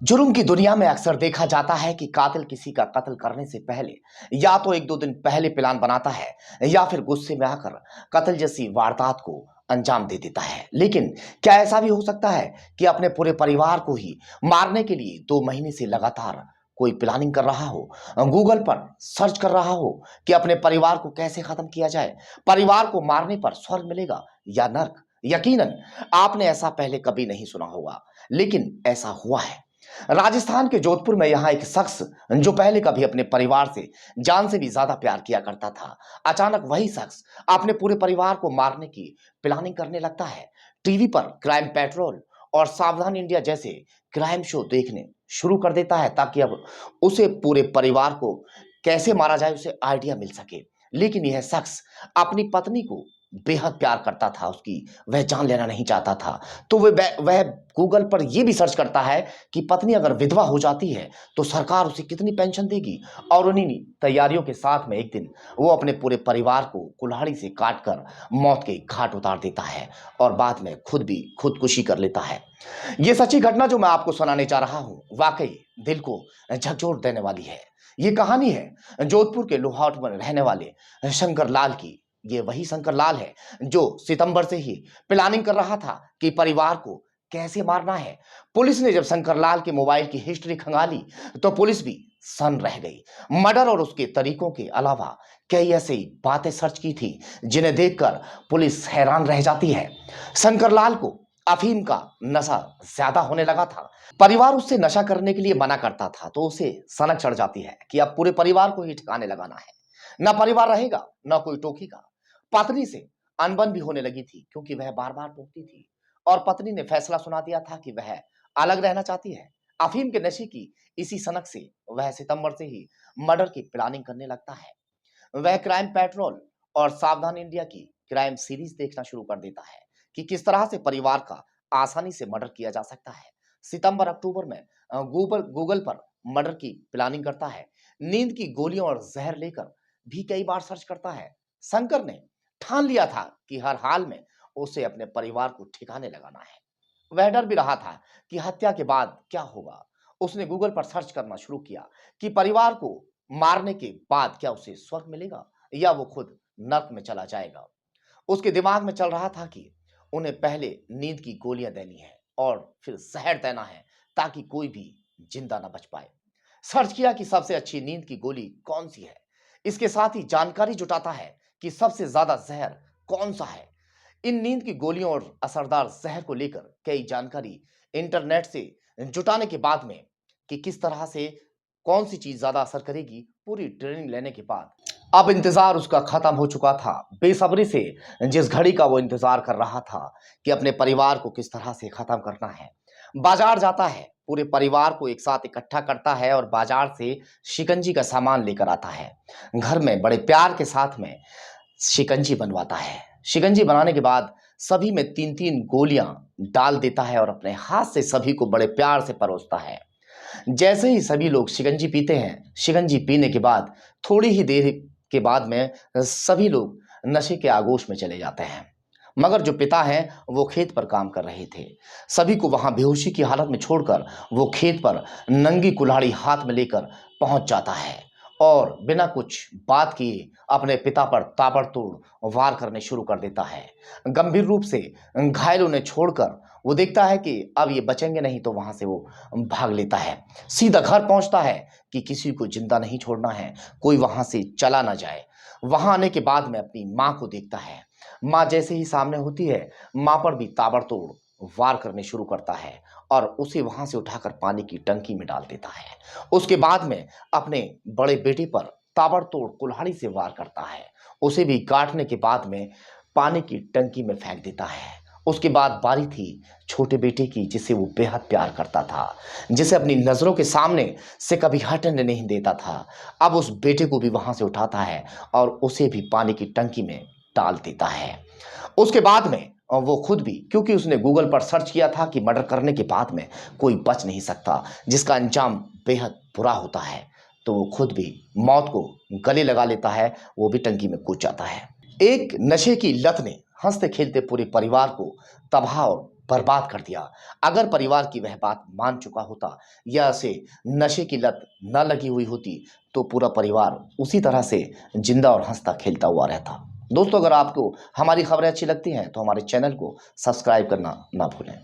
जुर्म की दुनिया में अक्सर देखा जाता है कि कातिल किसी का कत्ल करने से पहले या तो एक दो दिन पहले प्लान बनाता है या फिर गुस्से में आकर कत्ल जैसी वारदात को अंजाम दे देता है। लेकिन क्या ऐसा भी हो सकता है कि अपने पूरे परिवार को ही मारने के लिए 2 महीने से लगातार कोई प्लानिंग कर रहा हो, गूगल पर सर्च कर रहा हो कि अपने परिवार को कैसे खत्म किया जाए, परिवार को मारने पर स्वर्ग मिलेगा या नर्क। यकीनन आपने ऐसा पहले कभी नहीं सुना होगा, लेकिन ऐसा हुआ है। राजस्थान के जोधपुर में यहाँ एक शख्स जो पहले कभी अपने परिवार से जान से भी ज्यादा प्यार किया करता था, अचानक वही शख्स अपने पूरे परिवार को मारने की प्लानिंग करने लगता है। टीवी पर क्राइम पेट्रोल और सावधान इंडिया जैसे क्राइम शो देखने शुरू कर देता है ताकि अब उसे पूरे परिवार को कैसे मारा जाए उसे आइडिया मिल सके। लेकिन यह शख्स अपनी पत्नी को बेहद प्यार करता था, उसकी वह जान लेना नहीं चाहता था। तो वह गूगल पर यह भी सर्च करता है कि पत्नी अगर विधवा हो जाती है तो सरकार उसे कितनी पेंशन देगी। और उन्हीं तैयारियों के साथ में एक दिन वो अपने पूरे परिवार को कुल्हाड़ी से काट कर मौत के घाट उतार देता है और बाद में खुद भी खुदकुशी कर लेता है। ये सच्ची घटना जो मैं आपको सुनाने जा रहा हूँ वाकई दिल को झकझोर देने वाली है। ये कहानी है जोधपुर के लोहाट में रहने वाले शंकर लाल की। ये वही शंकर लाल है जो सितंबर से ही प्लानिंग कर रहा था कि परिवार को कैसे मारना है। पुलिस ने जब शंकर लाल के मोबाइल की हिस्ट्री खंगाली तो पुलिस भी सन रह गई। मर्डर और उसके तरीकों के अलावा कई ऐसी बातें सर्च की थी जिन्हें देखकर पुलिस हैरान रह जाती है। शंकर लाल को अफीम का नशा ज्यादा होने लगा था। परिवार उससे नशा करने के लिए मना करता था तो उसे सनक चढ़ जाती है कि अब पूरे परिवार को ही ठिकाने लगाना है, ना परिवार रहेगा ना कोई टोकेगा। पत्नी से अनबन भी होने लगी थी क्योंकि वह बार बार टोकती थी और पत्नी ने फैसला सुना दिया था कि वह अलग रहना चाहती है। अफीम के नशे की इसी सनक से वह सितंबर से ही मर्डर की प्लानिंग करने लगता है। वह क्राइम पेट्रोल और सावधान इंडिया की क्राइम सीरीज देखना शुरू कर देता है कि किस तरह से परिवार का आसानी से मर्डर किया जा सकता है। सितंबर अक्टूबर में गूगल पर मर्डर की प्लानिंग करता है। नींद की गोलियां और जहर लेकर भी कई बार सर्च करता है। शंकर ने ठान लिया था कि हर हाल में उसे अपने परिवार को ठिकाने लगाना है। वह डर भी रहा था कि हत्या के बाद क्या होगा। उसने गूगल पर सर्च करना शुरू किया कि परिवार को मारने के बाद क्या उसे स्वर्ग मिलेगा या वो खुद नर्क में चला जाएगा। उसके दिमाग में चल रहा था कि उन्हें पहले नींद की गोलियां देनी है और फिर जहर देना है ताकि कोई भी जिंदा ना बच पाए। सर्च किया कि सबसे अच्छी नींद की गोली कौन सी है। इसके साथ ही जानकारी जुटाता है कि सबसे ज्यादा जहर कौन सा है। इन नींद की गोलियों और असरदार जहर को लेकर कई जानकारी इंटरनेट से जुटाने के बाद में कि किस तरह से कौन सी चीज ज्यादा असर करेगी, पूरी ट्रेनिंग लेने के बाद अब इंतजार उसका खत्म हो चुका था। बेसब्री से जिस घड़ी का वो इंतजार कर रहा था कि अपने परिवार को किस तरह से खत्म करना है, बाजार जाता है, पूरे परिवार को एक साथ इकट्ठा करता है और बाजार से शिकंजी का सामान लेकर आता है। घर में बड़े प्यार के साथ में शिकंजी बनवाता है। शिकंजी बनाने के बाद सभी में 3-3 गोलियां डाल देता है और अपने हाथ से सभी को बड़े प्यार से परोसता है। जैसे ही सभी लोग शिकंजी पीते हैं, शिकंजी पीने के बाद थोड़ी ही देर के बाद में सभी लोग नशे के आगोश में चले जाते हैं। मगर जो पिता हैं वो खेत पर काम कर रहे थे। सभी को वहां बेहोशी की हालत में छोड़कर वो खेत पर नंगी कुल्हाड़ी हाथ में लेकर पहुंच जाता है और बिना कुछ बात किए अपने पिता पर ताबड़तोड़ वार करने शुरू कर देता है। गंभीर रूप से घायलों ने छोड़कर वो देखता है कि अब ये बचेंगे नहीं तो वहां से वो भाग लेता है। सीधा घर पहुंचता है कि किसी को जिंदा नहीं छोड़ना है, कोई वहां से चला ना जाए। वहां आने के बाद में अपनी मां को देखता है। मां जैसे ही सामने होती है, मां पर भी ताबड़तोड़ वार करने शुरू करता है और उसे वहां से उठाकर पानी की टंकी में डाल देता है। उसके बाद में अपने बड़े बेटे पर ताबड़तोड़ कुल्हाड़ी से वार करता है। उसे भी काटने के बाद में पानी की टंकी में फेंक देता है। उसके बाद बारी थी छोटे बेटे की जिसे वो बेहद प्यार करता था, जिसे अपनी नजरों के सामने से कभी हटने नहीं देता था। अब उस बेटे को भी वहां से उठाता है और उसे भी पानी की टंकी में डाल देता है। उसके बाद में वो खुद भी, क्योंकि उसने गूगल पर सर्च किया था कि मर्डर करने के बाद में कोई बच नहीं सकता, जिसका अंजाम बेहद बुरा होता है, तो वो खुद भी मौत को गले लगा लेता है, वो भी टंकी में कूद जाता है। एक नशे की लत ने हंसते खेलते पूरे परिवार को तबाह और बर्बाद कर दिया। अगर परिवार की वह बात मान चुका होता या उसे नशे की लत न लगी हुई होती तो पूरा परिवार उसी तरह से जिंदा और हंसता खेलता हुआ रहता। दोस्तों, अगर आपको हमारी खबरें अच्छी लगती हैं तो हमारे चैनल को सब्सक्राइब करना ना भूलें।